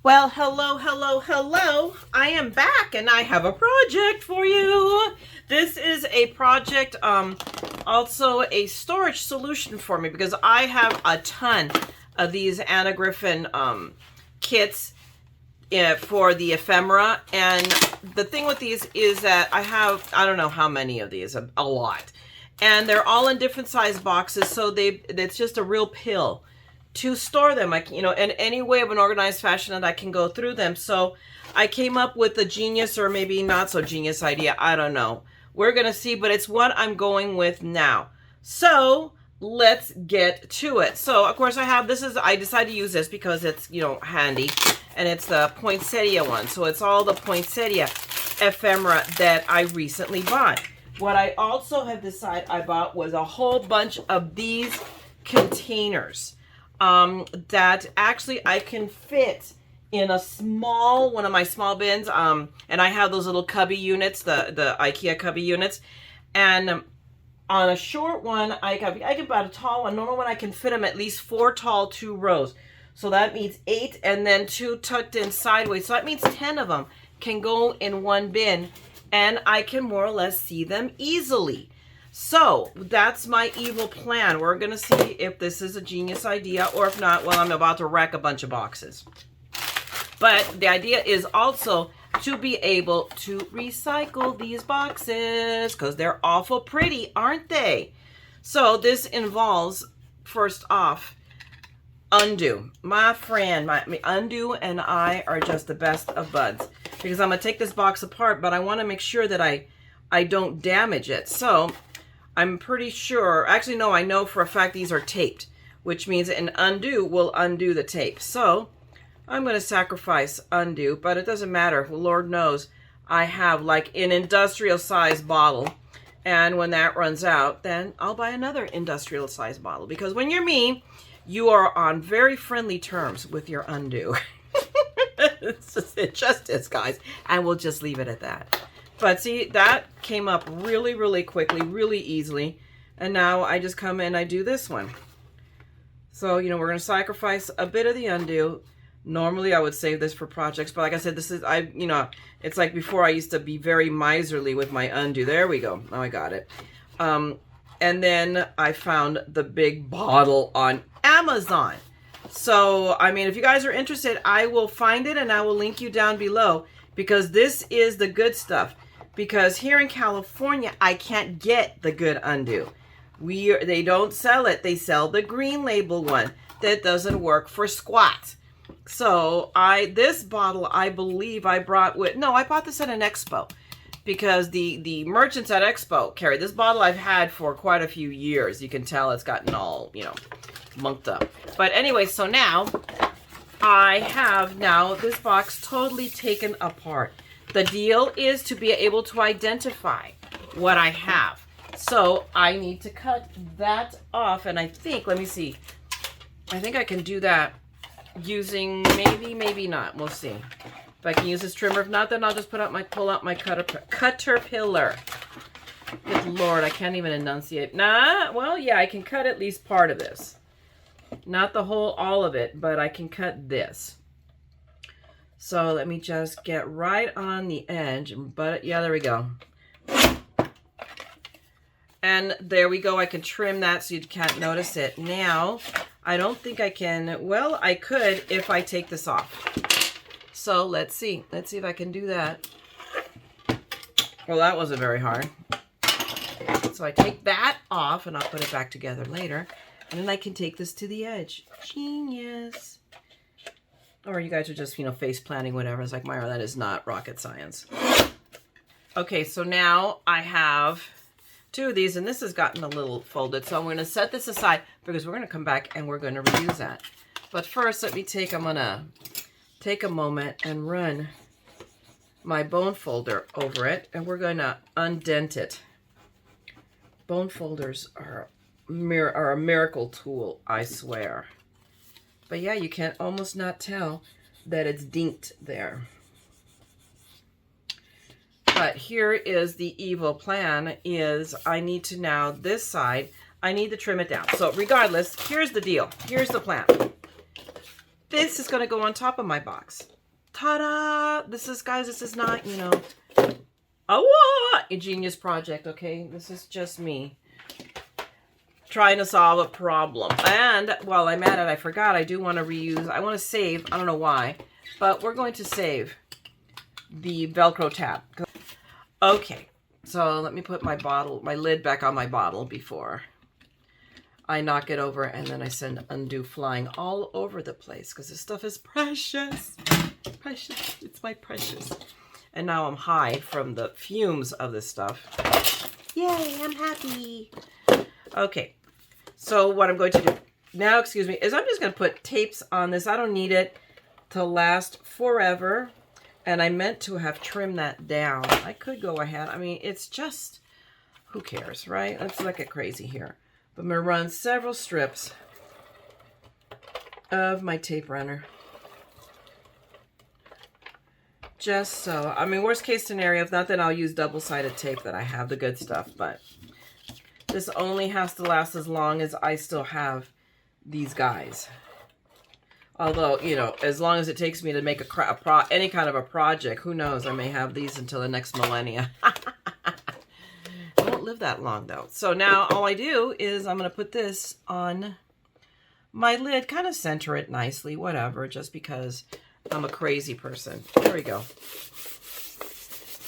Well, hello, hello, hello. I am back and I have a project for you. This is a project, also a storage solution for me because I have a ton of these Anna Griffin kits for the ephemera. And the thing with these is that I don't know how many of these, a lot. And they're all in different size boxes, so it's just a real pill to store them, in any way of an organized fashion that I can go through them. So I came up with a genius or maybe not so genius idea. I don't know. We're going to see, but it's what I'm going with now. So let's get to it. So of course I decided to use this because it's, handy, and it's the poinsettia one. So it's all the poinsettia ephemera that I recently bought. What I also have decided I bought was a whole bunch of these containers. That actually I can fit in one of my small bins. And I have those little cubby units, the IKEA cubby units. And on a short one, I can buy a tall one. Normal one, I can fit them at least 4 tall, 2 rows. So that means 8 and then 2 tucked in sideways. So that means 10 of them can go in one bin and I can more or less see them easily. So that's my evil plan. We're going to see if this is a genius idea, or if not, well, I'm about to wreck a bunch of boxes. But the idea is also to be able to recycle these boxes because they're awful pretty, aren't they? So this involves, first off, Undo. My friend, my Undo and I are just the best of buds because I'm going to take this box apart, but I want to make sure that I don't damage it. So I'm pretty sure, actually no, I know for a fact these are taped, which means an Undo will undo the tape. So I'm going to sacrifice Undo, but it doesn't matter. Lord knows I have like an industrial size bottle. And when that runs out, then I'll buy another industrial size bottle. Because when you're me, you are on very friendly terms with your Undo. It just is, guys. And we'll just leave it at that. But see, that came up really, really quickly, really easily. And now I just come in, I do this one. So, we're going to sacrifice a bit of the Undo. Normally, I would save this for projects. But like I said, it's like before I used to be very miserly with my Undo. There we go. Now I got it. And then I found the big bottle on Amazon. So, if you guys are interested, I will find it and I will link you down below. Because this is the good stuff. Because here in California, I can't get the good Undo. They don't sell it. They sell the green label one that doesn't work for squat. So this bottle, I believe I brought I bought this at an expo. Because the merchants at expo carry this bottle. I've had for quite a few years. You can tell it's gotten all, munked up. But anyway, so now I have this box totally taken apart. The deal is to be able to identify what I have. So I need to cut that off. And I think, let me see. I think I can do that using maybe not. We'll see. If I can use this trimmer. If not, then I'll just pull out my Caterpillar. Good Lord, I can't even enunciate. Well, yeah, I can cut at least part of this. Not all of it, but I can cut this. So let me just get right on the edge. But yeah, there we go. And there we go. I can trim that so you can't notice it. Now, I don't think I can. Well, I could if I take this off. So let's see. Let's see if I can do that. Well, that wasn't very hard. So I take that off and I'll put it back together later. And then I can take this to the edge. Genius. Or you guys are just, face planning, whatever. It's like, Myra, that is not rocket science. Okay, so now I have 2 of these, and this has gotten a little folded. So I'm going to set this aside because we're going to come back and we're going to reuse that. But first, I'm going to take a moment and run my bone folder over it, and we're going to undent it. Bone folders are a miracle tool, I swear. But yeah, you can almost not tell that it's dinked there. But here is the evil plan is I need to now, this side, I need to trim it down. So regardless, here's the deal. Here's the plan. this is going to go on top of my box. Ta-da! This is, guys, this is not, you know, a genius project, okay? This is just me trying to solve a problem. And while I'm at it, I forgot, I do want to reuse, I want to save, I don't know why, but we're going to save the Velcro tab. Okay, so let me put my lid back on my bottle before I knock it over, and then I send undo flying all over the place because this stuff is precious. Precious. It's my precious. And now I'm high from the fumes of this stuff. Yay, I'm happy. Okay, so what I'm going to do now, excuse me, is I'm just going to put tapes on this. I don't need it to last forever. And I meant to have trimmed that down. I could go ahead. I mean, it's just, who cares, right? Let's not get crazy here. But I'm going to run several strips of my tape runner. Just so, I mean, worst case scenario, if not, then I'll use double-sided tape that I have, the good stuff. But this only has to last as long as I still have these guys. Although, you know, as long as it takes me to make any kind of a project, who knows, I may have these until the next millennia. I won't live that long, though. So now all I do is I'm going to put this on my lid, kind of center it nicely, whatever, just because I'm a crazy person. There we go.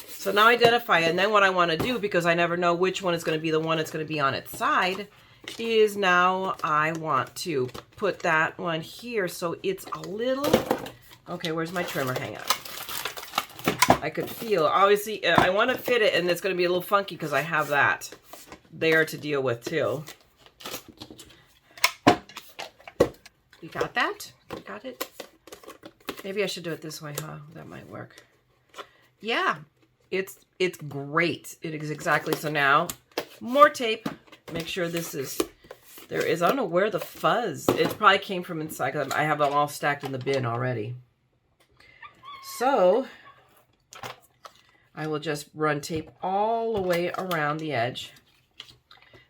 So now identify it. And then what I want to do, because I never know which one is going to be the one that's going to be on its side, is now I want to put that one here so it's a little, okay, where's my trimmer? Hang on. I could feel, obviously, I want to fit it, and it's going to be a little funky because I have that there to deal with too. You got that? You got it? Maybe I should do it this way, huh? That might work. Yeah, it's great. It is exactly, so now, more tape. Make sure this is, I don't know where the fuzz, it probably came from inside because I have them all stacked in the bin already. So, I will just run tape all the way around the edge.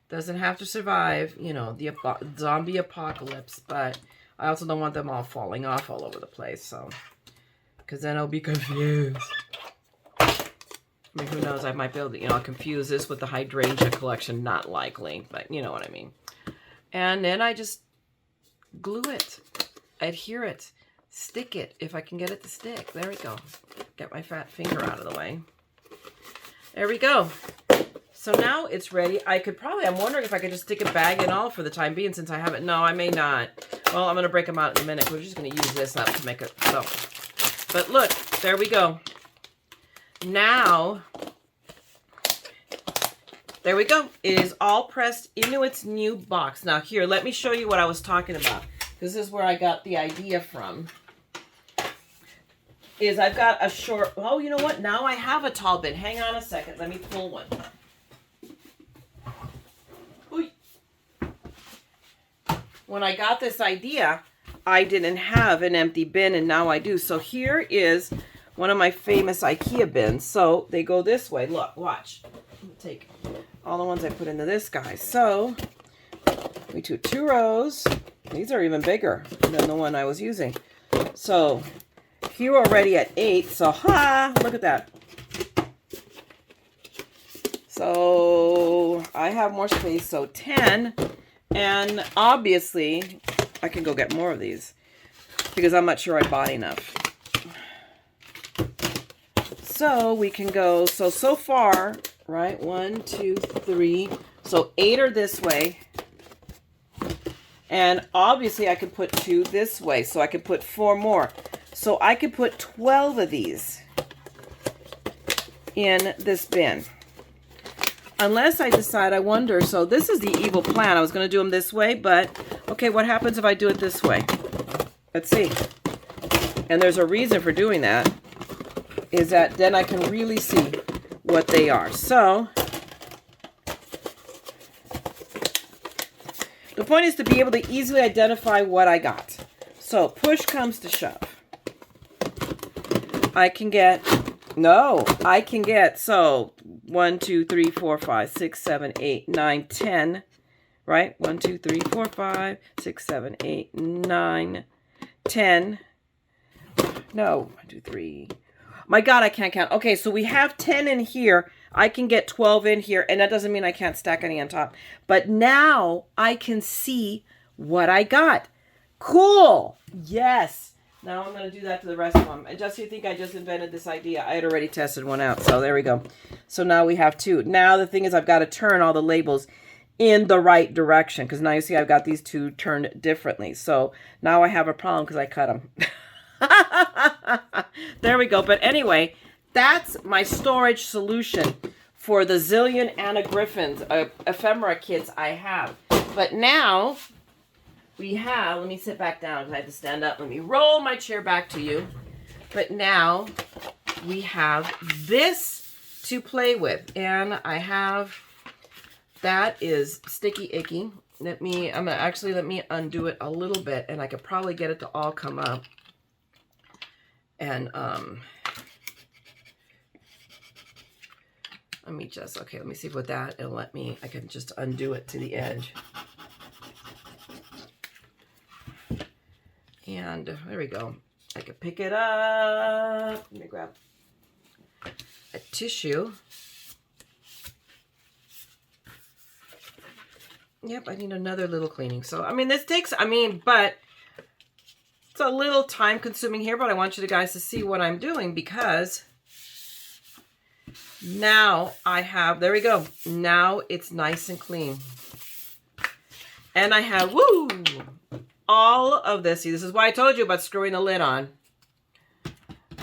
Doesn't have to survive, you know, the zombie apocalypse, but I also don't want them all falling off all over the place, so, because then I'll be confused. I mean, who knows, I might be able to, you know, confuse this with the hydrangea collection. Not likely, but you know what I mean. And then I just glue it, adhere it, stick it, if I can get it to stick. There we go. Get my fat finger out of the way. There we go. So now it's ready. I'm wondering if I could just stick a bag and all for the time being since I haven't. No, I may not. Well, I'm going to break them out in a minute. We're just going to use this up to make it so. But look, there we go. Now, there we go. It is all pressed into its new box. Now here, let me show you what I was talking about. This is where I got the idea from. I've got a short, oh, you know what? Now I have a tall bin. Hang on a second. Let me pull one. Oy. When I got this idea, I didn't have an empty bin, and now I do. So here is one of my famous IKEA bins. So they go this way. Look, watch. I'll take all the ones I put into this guy. So we do 2 rows. These are even bigger than the one I was using. So here already at 8. So look at that. So I have more space. So 10. And obviously I can go get more of these because I'm not sure I bought enough. So we can go, so far, right? 1, 2, 3. So 8 are this way. And obviously I could put 2 this way. So I could put 4 more. So I could put 12 of these in this bin. Unless I decide, I wonder, so this is the evil plan. I was going to do them this way, but okay, what happens if I do it this way? Let's see. And there's a reason for doing that. Is that then I can really see what they are. So the point is to be able to easily identify what I got. So push comes to shove. I can get, so 1, 2, 3, 4, 5, 6, 7, 8, 9, 10, right? 1, 2, 3, 4, 5, 6, 7, 8, 9, 10. No, 1, 2, 3. My God, I can't count. Okay, so we have 10 in here. I can get 12 in here, and that doesn't mean I can't stack any on top. But now I can see what I got. Cool. Yes. Now I'm going to do that to the rest of them. And just so you think I just invented this idea, I had already tested one out. So there we go. So now we have 2. Now the thing is I've got to turn all the labels in the right direction, because now you see I've got these 2 turned differently. So now I have a problem because I cut them. There we go. But anyway, that's my storage solution for the zillion Anna Griffins ephemera kits I have. But now we have, let me sit back down because I had to stand up. Let me roll my chair back to you. But now we have this to play with. And I have, that is sticky icky. Let me undo it a little bit, and I could probably get it to all come up. And let me see if with that it'll let me, I can just undo it to the edge. And there we go. I can pick it up. Let me grab a tissue. Yep, I need another little cleaning. So, I mean, this takes, but it's a little time consuming here, but I want you guys to see what I'm doing, because now I have, there we go. Now it's nice and clean. And I have, woo, all of this. See, this is why I told you about screwing the lid on.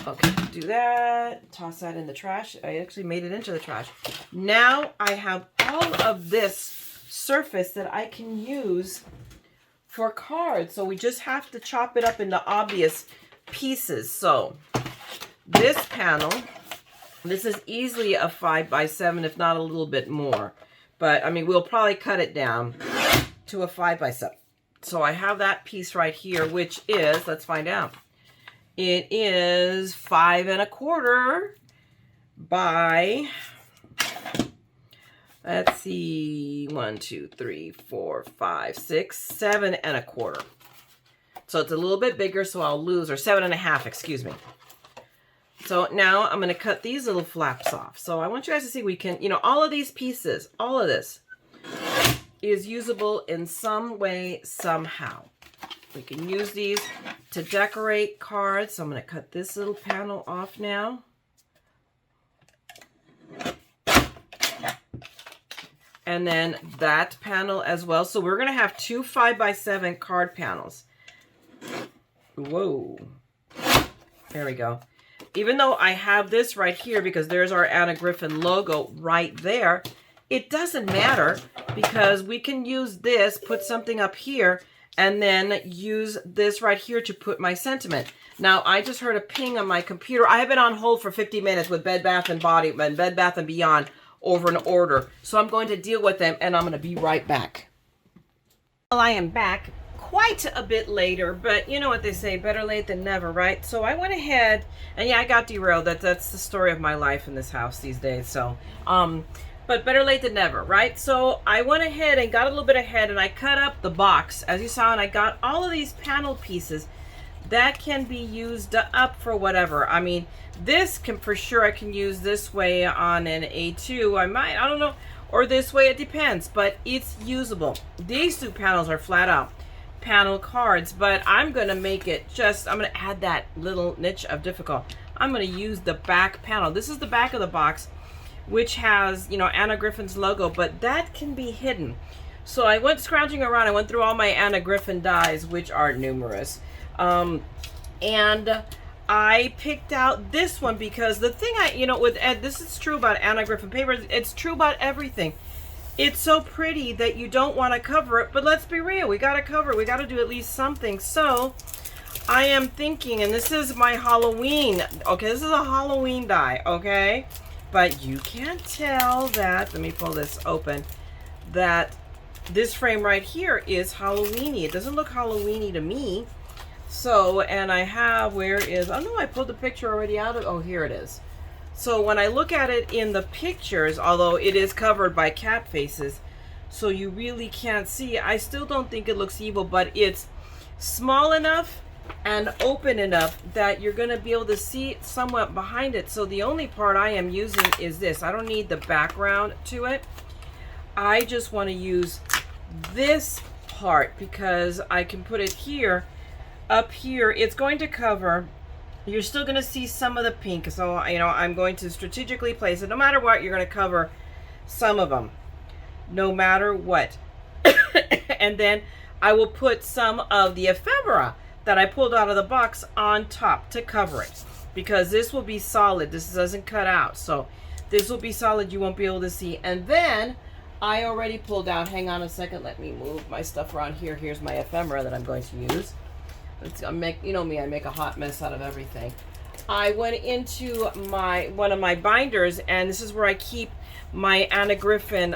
Okay, do that. Toss that in the trash. I actually made it into the trash. Now I have all of this surface that I can use for cards. So we just have to chop it up into obvious pieces. So this panel, this is easily a 5x7, if not a little bit more. But I mean, we'll probably cut it down to a 5x7. So I have that piece right here, which is, let's find out. It is 5 1/4 by, let's see, 1, 2, 3, 4, 5, 6, 7 1/4. So it's a little bit bigger, so I'll lose, or 7 1/2, excuse me. So now I'm going to cut these little flaps off. So I want you guys to see we can, all of these pieces, all of this is usable in some way, somehow. We can use these to decorate cards. So I'm going to cut this little panel off now. And then that panel as well. So we're going to have 2 5x7 card panels. Whoa. There we go. Even though I have this right here, because there's our Anna Griffin logo right there, it doesn't matter, because we can use this, put something up here, and then use this right here to put my sentiment. Now, I just heard a ping on my computer. I have been on hold for 50 minutes with Bed Bath & Beyond over an order. So I'm going to deal with them, and I'm going to be right back. Well, I am back quite a bit later, but you know what they say, better late than never, right? So I went ahead, and yeah, I got derailed. That's the story of my life in this house these days. So, but better late than never, right? So I went ahead and got a little bit ahead, and I cut up the box, as you saw, and I got all of these panel pieces that can be used up for whatever. I mean, this can, for sure, I can use this way on an A2. I don't know, or this way, it depends, but it's usable. These 2 panels are flat out panel cards, but I'm going to make it just, I'm going to add that little niche of difficult. I'm going to use the back panel. This is the back of the box, which has, Anna Griffin's logo, but that can be hidden. So I went scrounging around. I went through all my Anna Griffin dies, which are numerous. And I picked out this one because the thing with Ed, this is true about Anna Griffin paper. It's true about everything. It's so pretty that you don't want to cover it, but let's be real. We got to cover it. We got to do at least something. So I am thinking, and this is my Halloween. Okay, this is a Halloween die, okay? But you can't tell that, let me pull this open, that this frame right here is Halloween-y. It doesn't look Halloween-y to me. So, and I have, where is, oh no, I pulled the picture already out of, oh, here it is. So when I look at it in the pictures, although it is covered by cat faces, so you really can't see, I still don't think it looks evil, but it's small enough and open it up that you're going to be able to see somewhat behind it. So the only part I am using is this. I don't need the background to it. I just want to use this part because I can put it here. Up here, it's going to cover, you're still going to see some of the pink. So, you know, I'm going to strategically place it. No matter what, you're going to cover some of them. No matter what. And then I will put some of the ephemera that I pulled out of the box on top to cover it, because this will be solid. This doesn't cut out, so this will be solid. You won't be able to see. And then I already pulled out, hang on a second, let me move my stuff around here. Here's my ephemera that I'm going to use. You know me, I make a hot mess out of everything. I went into one of my binders, and this is where I keep my Anna Griffin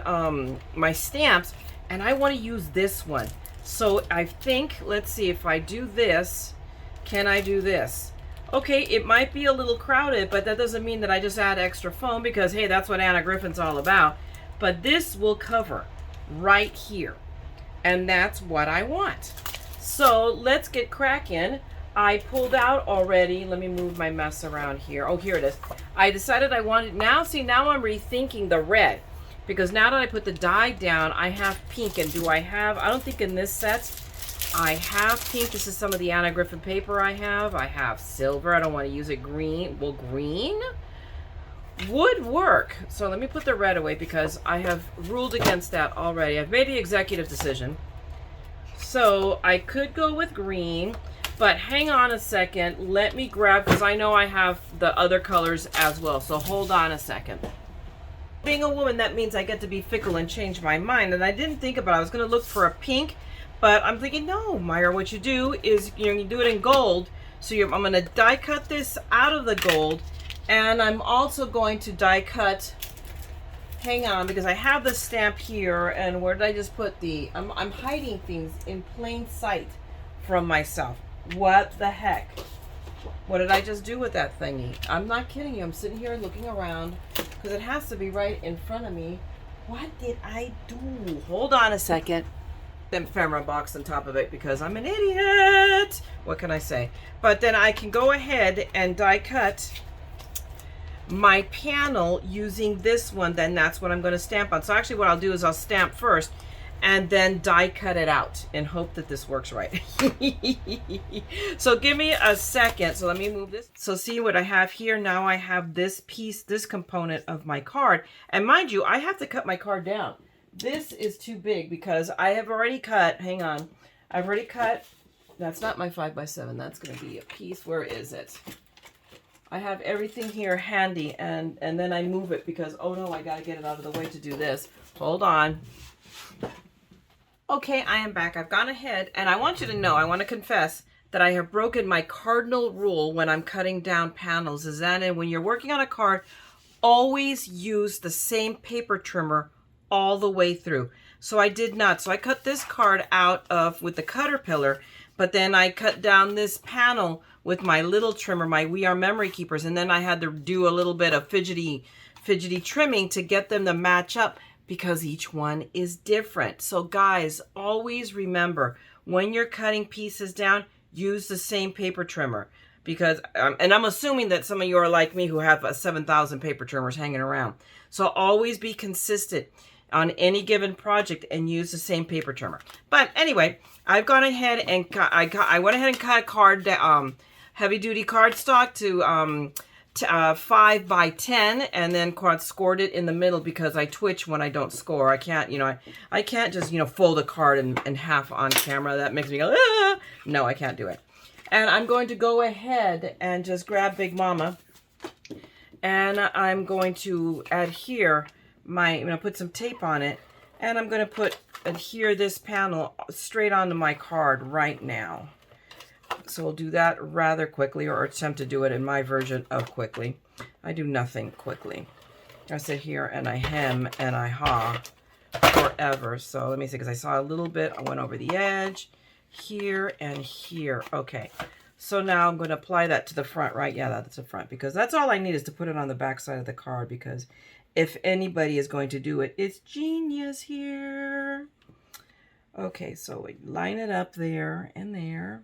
my stamps, and I want to use this one. So I think, let's see, if I do this, can I do this? Okay, it might be a little crowded, but that doesn't mean that I just add extra foam, because hey, that's what Anna Griffin's all about. But this will cover right here, and that's what I want. So let's get cracking. I pulled out already, let me move my mess around here. Oh, here it is. I decided I wanted, now see, now I'm rethinking the red. Because now that I put the dye down, I have pink. And do I have, I don't think in this set, I have pink. This is some of the Anna Griffin paper I have. I have silver. I don't want to use it. Green. Well, green would work. So let me put the red away because I have ruled against that already. I've made the executive decision. So I could go with green. But hang on a second. Let me grab, because I know I have the other colors as well. So hold on a second. Being a woman, that means I get to be fickle and change my mind. And I didn't think about it. I was going to look for a pink, but I'm thinking, no, Myra, what you do is, you know, you do it in gold. So I'm going to die cut this out of the gold. And I'm also going to die cut, hang on, because I have the stamp here. And where did I just put the, I'm hiding things in plain sight from myself. What the heck? What did I just do with that thingy? I'm not kidding you. I'm sitting here looking around because it has to be right in front of me. What did I do? Hold on a second. The ephemera box on top of it because I'm an idiot. What can I say? But then I can go ahead and die cut my panel using this one. Then that's what I'm going to stamp on. So actually what I'll do is I'll stamp first and then die cut it out and hope that this works right. So give me a second. So let me move this. So see what I have here? Now I have this piece, this component of my card. And mind you, I have to cut my card down. This is too big because I have already cut, hang on. I've already cut, that's not my 5x7. That's gonna be a piece. Where is it? I have everything here handy and then I move it because, oh no, I gotta get it out of the way to do this. Hold on. Okay, I am back. I've gone ahead and I want you to know, I want to confess that I have broken my cardinal rule when I'm cutting down panels. Is that when you're working on a card, always use the same paper trimmer all the way through. So I did not. So I cut this card out of with the Caterpillar, but then I cut down this panel with my little trimmer, my We Are Memory Keepers, and then I had to do a little bit of fidgety trimming to get them to match up, because each one is different. So guys, always remember, when you're cutting pieces down, use the same paper trimmer. Because, and I'm assuming that some of you are like me who have 7,000 paper trimmers hanging around. So always be consistent on any given project and use the same paper trimmer. But anyway, I've gone ahead and I went ahead and cut a card, heavy duty cardstock to 5x10, and then scored it in the middle because I twitch when I don't score. I can't, you know, I can't just, you know, fold a card in half on camera. That makes me go, ah! No, I can't do it. And I'm going to go ahead and just grab Big Mama, and I'm going to adhere I'm going to put some tape on it, and I'm going to adhere this panel straight onto my card right now. So we'll do that rather quickly, or attempt to do it in my version of quickly. I do nothing quickly. I sit here and I hem and I haw forever. So let me see, because I saw a little bit. I went over the edge here and here. Okay. So now I'm going to apply that to the front, right? Yeah, that's the front, because that's all I need is to put it on the back side of the card, because if anybody is going to do it, it's genius here. Okay, so we line it up there and there.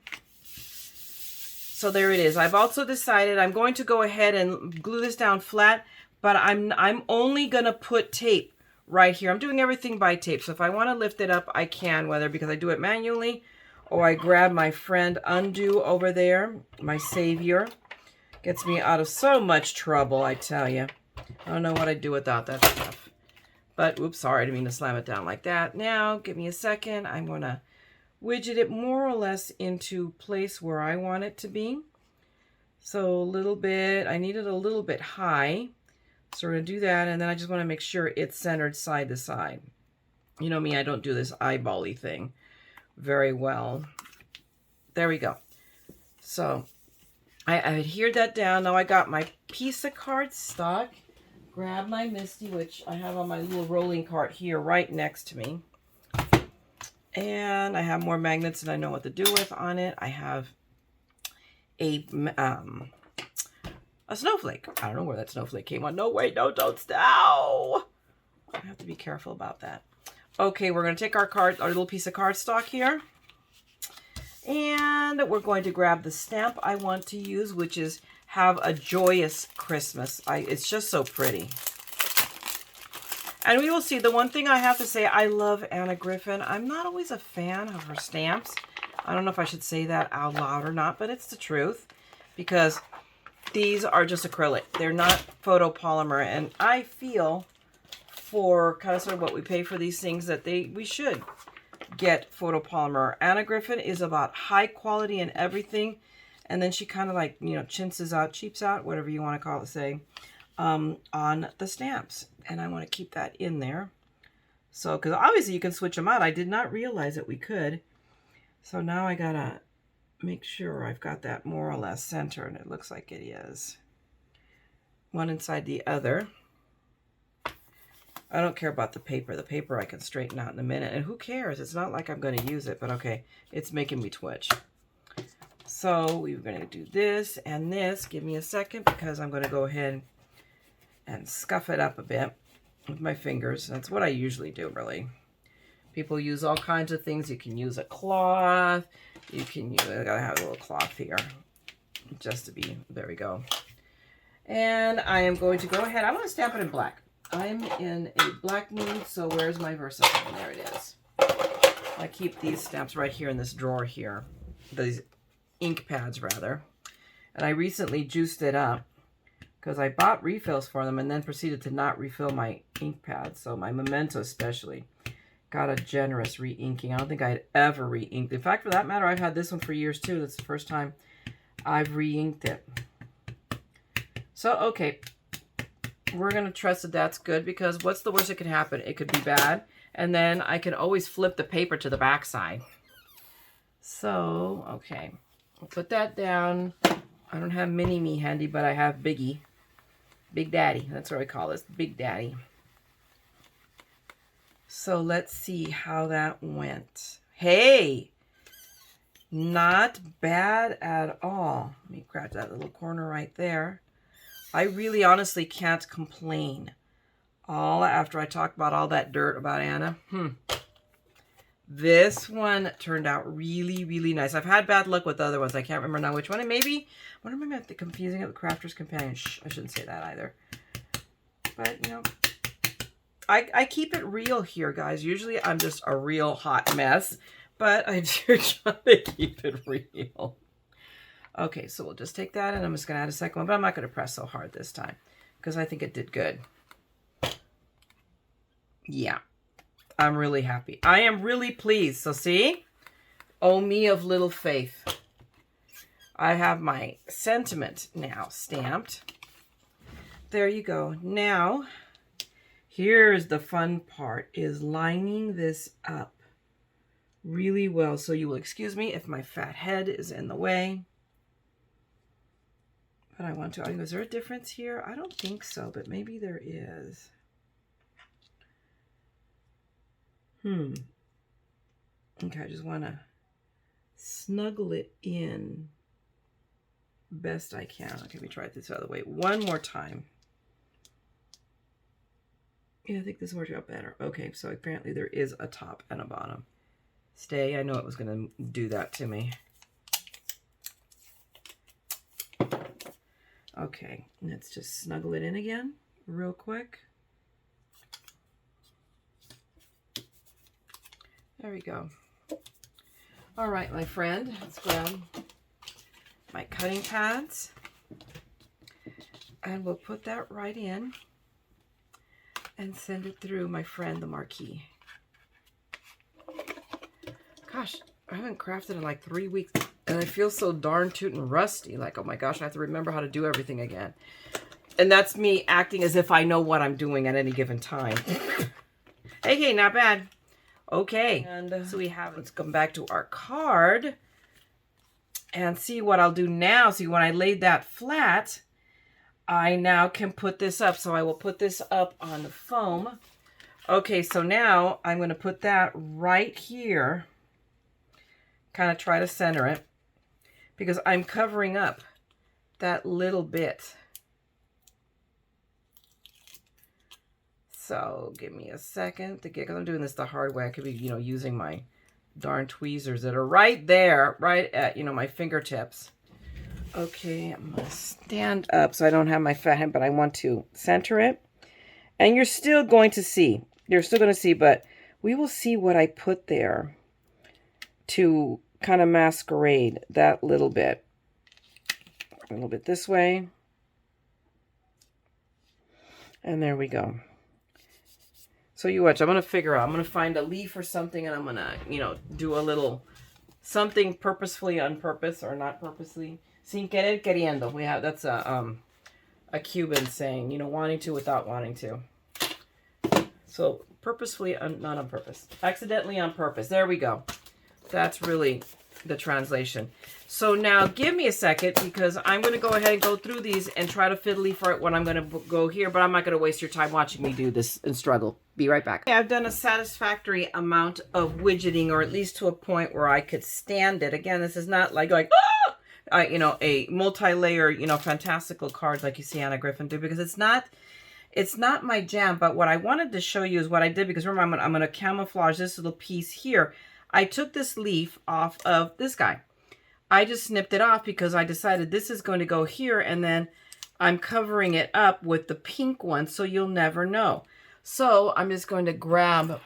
So there it is. I've also decided I'm going to go ahead and glue this down flat, but I'm only going to put tape right here. I'm doing everything by tape. So if I want to lift it up, I can, whether because I do it manually or I grab my friend Undo over there, my savior. Gets me out of so much trouble, I tell you. I don't know what I'd do without that stuff. But, oops, sorry, I didn't mean to slam it down like that. Now, give me a second. I'm going to widget it more or less into place where I want it to be. So a little bit, I need it a little bit high. So we're going to do that, and then I just want to make sure it's centered side to side. You know me, I don't do this eyeball-y thing very well. There we go. So I adhered that down. Now I got my piece of cardstock. Grab my Misty, which I have on my little rolling cart here right next to me. And I have more magnets than I know what to do with on it. I have a snowflake. I don't know where that snowflake came on. No, wait, no, don't stow. I have to be careful about that. Okay, we're going to take our little piece of cardstock here. And we're going to grab the stamp I want to use, which is Have a Joyous Christmas. It's just so pretty. And we will see. The one thing I have to say, I love Anna Griffin. I'm not always a fan of her stamps. I don't know if I should say that out loud or not, but it's the truth. Because these are just acrylic. They're not photopolymer. And I feel for kind of sort of what we pay for these things that we should get photopolymer. Anna Griffin is about high quality and everything. And then she kind of like, you know, cheaps out, whatever you want to call it, on the stamps. And I want to keep that in there. So, because obviously you can switch them out. I did not realize that we could. So now I got to make sure I've got that more or less centered. And it looks like it is. One inside the other. I don't care about the paper. The paper I can straighten out in a minute. And who cares? It's not like I'm going to use it. But okay, it's making me twitch. So we're going to do this and this. Give me a second because I'm going to go ahead and scuff it up a bit with my fingers. That's what I usually do, really. People use all kinds of things. You can use a cloth. You can use, I gotta have a little cloth here just to be, there we go. And I am going to go ahead. I want to stamp it in black. I'm in a black mood, so where's my VersaPen? There it is. I keep these stamps right here in this drawer here. These ink pads, rather. And I recently juiced it up because I bought refills for them and then proceeded to not refill my ink pads. So my Memento especially got a generous re-inking. I don't think I had ever re-inked. In fact, for that matter, I've had this one for years too. That's the first time I've re-inked it. So, okay. We're going to trust that that's good because what's the worst that could happen? It could be bad. And then I can always flip the paper to the back side. So, okay. I'll put that down. I don't have Mini-Me handy, but I have Biggie. Big Daddy. That's what I call this. Big Daddy. So let's see how that went. Hey! Not bad at all. Let me grab that little corner right there. I really honestly can't complain. All after I talk about all that dirt about Anna. This one turned out really, really nice. I've had bad luck with the other ones. I can't remember now which one. And maybe, what am I confusing it with Crafter's Companion? Shh, I shouldn't say that either. But, you know, I keep it real here, guys. Usually I'm just a real hot mess. But I do try to keep it real. Okay, so we'll just take that and I'm just going to add a second one. But I'm not going to press so hard this time because I think it did good. Yeah. I'm really happy. I am really pleased. So see? Oh, me of little faith. I have my sentiment now stamped. There you go. Now, here's the fun part, is lining this up really well. So you will excuse me if my fat head is in the way. But I want to, is there a difference here? I don't think so, but maybe there is. Okay, I just want to snuggle it in best I can. Okay, let me try it this other way one more time. Yeah, I think this works out better. Okay, so apparently there is a top and a bottom. Stay, I know it was going to do that to me. Okay, let's just snuggle it in again real quick. There we go. All right, my friend, let's grab my cutting pads and we'll put that right in and send it through, my friend, the marquee. Gosh, I haven't crafted in like 3 weeks and I feel so darn tootin' rusty. Like, oh my gosh, I have to remember how to do everything again. And that's me acting as if I know what I'm doing at any given time. Hey, not bad. Okay, and so we have, let's come back to our card and see what I'll do now. See, when I laid that flat, I now can put this up. So I will put this up on the foam. Okay, so now I'm going to put that right here. Kind of try to center it because I'm covering up that little bit. So give me a second to get, because I'm doing this the hard way. I could be, you know, using my darn tweezers that are right there, right at, you know, my fingertips. Okay, I'm going to stand up so I don't have my fat hand, but I want to center it. And you're still going to see, but we will see what I put there to kind of masquerade that little bit. A little bit this way. And there we go. So you watch, I'm going to figure out, I'm going to find a leaf or something and I'm going to, you know, do a little something purposefully on purpose or not purposely. Sin querer queriendo. We have, that's a Cuban saying, you know, wanting to without wanting to. So purposefully, not on purpose. Accidentally on purpose. There we go. That's really the translation. So now give me a second because I'm going to go ahead and go through these and try to fiddly for it when I'm going to go here, but I'm not going to waste your time watching me do this and struggle. Be right back. I've done a satisfactory amount of widgeting, or at least to a point where I could stand it. Again, this is not like you know, a multi-layer, you know, fantastical card like you see Anna Griffin do, because it's not my jam. But what I wanted to show you is what I did, because remember, I'm going to camouflage this little piece here. I took this leaf off of this guy. I just snipped it off because I decided this is going to go here, and then I'm covering it up with the pink one so you'll never know. So I'm just going to grab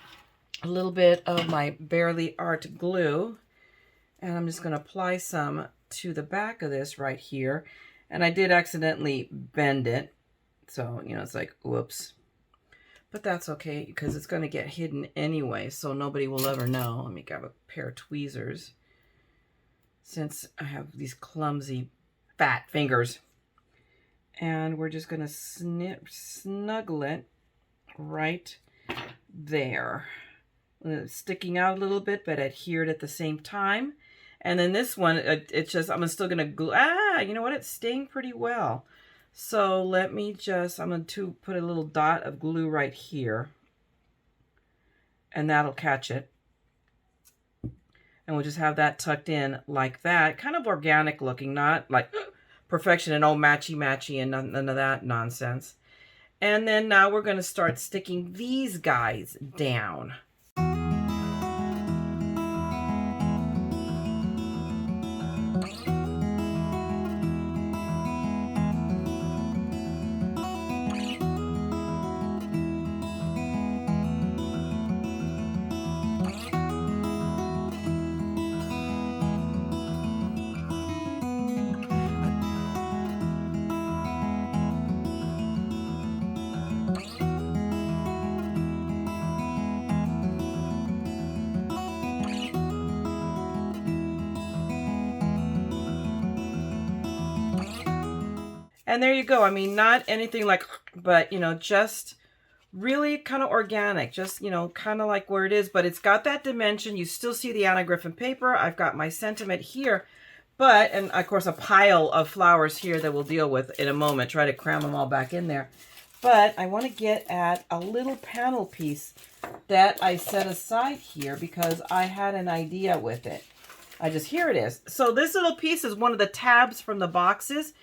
a little bit of my Barely Art glue, and I'm just going to apply some to the back of this right here. And I did accidentally bend it, so, you know, it's like, whoops. But that's okay because it's going to get hidden anyway, so nobody will ever know. Let me grab a pair of tweezers since I have these clumsy fat fingers. And we're just going to snuggle it right there. Sticking out a little bit, but adhered at the same time. And then this one, it's just, I'm still going to glue. You know what? It's staying pretty well. So let me just, I'm going to put a little dot of glue right here. And that'll catch it. And we'll just have that tucked in like that. Kind of organic looking, not like perfection and oh, matchy and none of that nonsense. And then now we're going to start sticking these guys down. And there you go. I mean, not anything like, but, you know, just really kind of organic, just, you know, kind of like where it is, but it's got that dimension. You still see the Anna Griffin paper. I've got my sentiment here, but, and of course, a pile of flowers here that we'll deal with in a moment, try to cram them all back in there. But I want to get at a little panel piece that I set aside here because I had an idea with it. Here it is. So this little piece is one of the tabs from the boxes.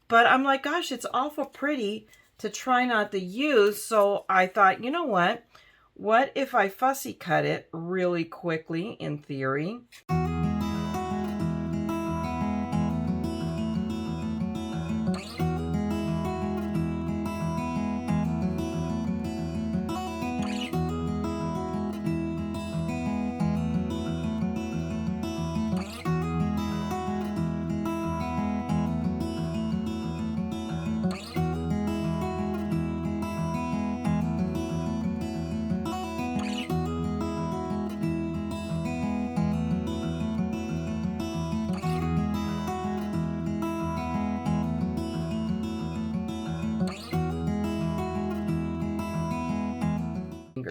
But I'm like, gosh, it's awful pretty to try not to use. So I thought, you know what? What if I fussy cut it really quickly, in theory?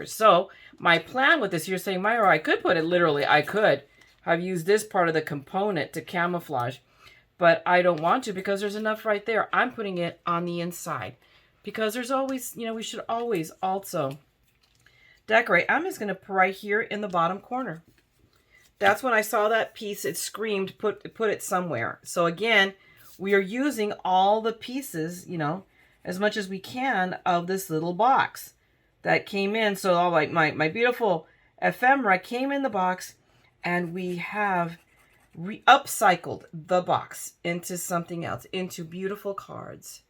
stickers. So my plan with this, you're saying, Myra, I could put it literally, I could have used this part of the component to camouflage, but I don't want to because there's enough right there. I'm putting it on the inside because there's always, you know, we should always also decorate. I'm just going to put right here in the bottom corner. That's when I saw that piece, it screamed, put it somewhere. So again, we are using all the pieces, you know, as much as we can of this little box that came in. So all like my beautiful ephemera came in the box, and we have upcycled the box into something else, into beautiful cards.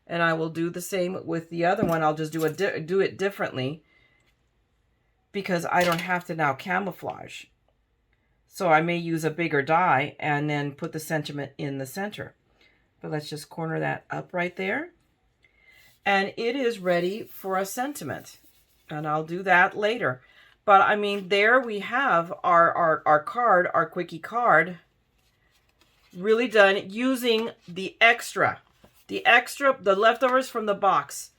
And I will do the same with the other one. I'll just do it differently because I don't have to now camouflage. So I may use a bigger die and then put the sentiment in the center. But let's just corner that up right there. And it is ready for a sentiment. And I'll do that later. But I mean, there we have our card, our quickie card, really done using the leftovers from the box.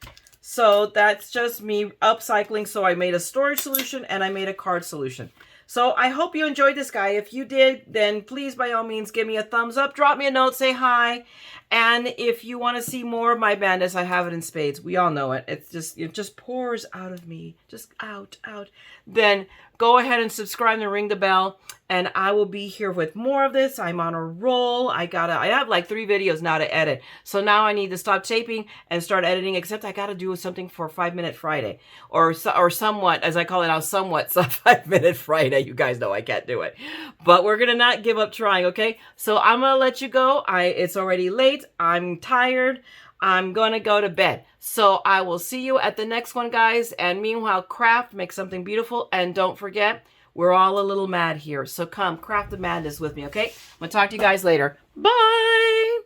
So that's just me upcycling. So I made a storage solution and I made a card solution. So I hope you enjoyed this, guy. If you did, then please, by all means, give me a thumbs up. Drop me a note. Say hi. And if you want to see more of my madness, I have it in spades. We all know it. It just pours out of me. Just out. Then go ahead and subscribe and ring the bell. And I will be here with more of this. I'm on a roll. I have like 3 videos now to edit. So now I need to stop taping and start editing, except I got to do something for 5-Minute Friday. Or somewhat, as I call it now, somewhat 5-Minute Friday. You guys know I can't do it. But we're going to not give up trying, okay? So I'm going to let you go. It's already late. I'm tired. I'm going to go to bed. So I will see you at the next one, guys. And meanwhile, craft, make something beautiful. And don't forget, we're all a little mad here. So come, craft the madness with me, okay? I'm going to talk to you guys later. Bye!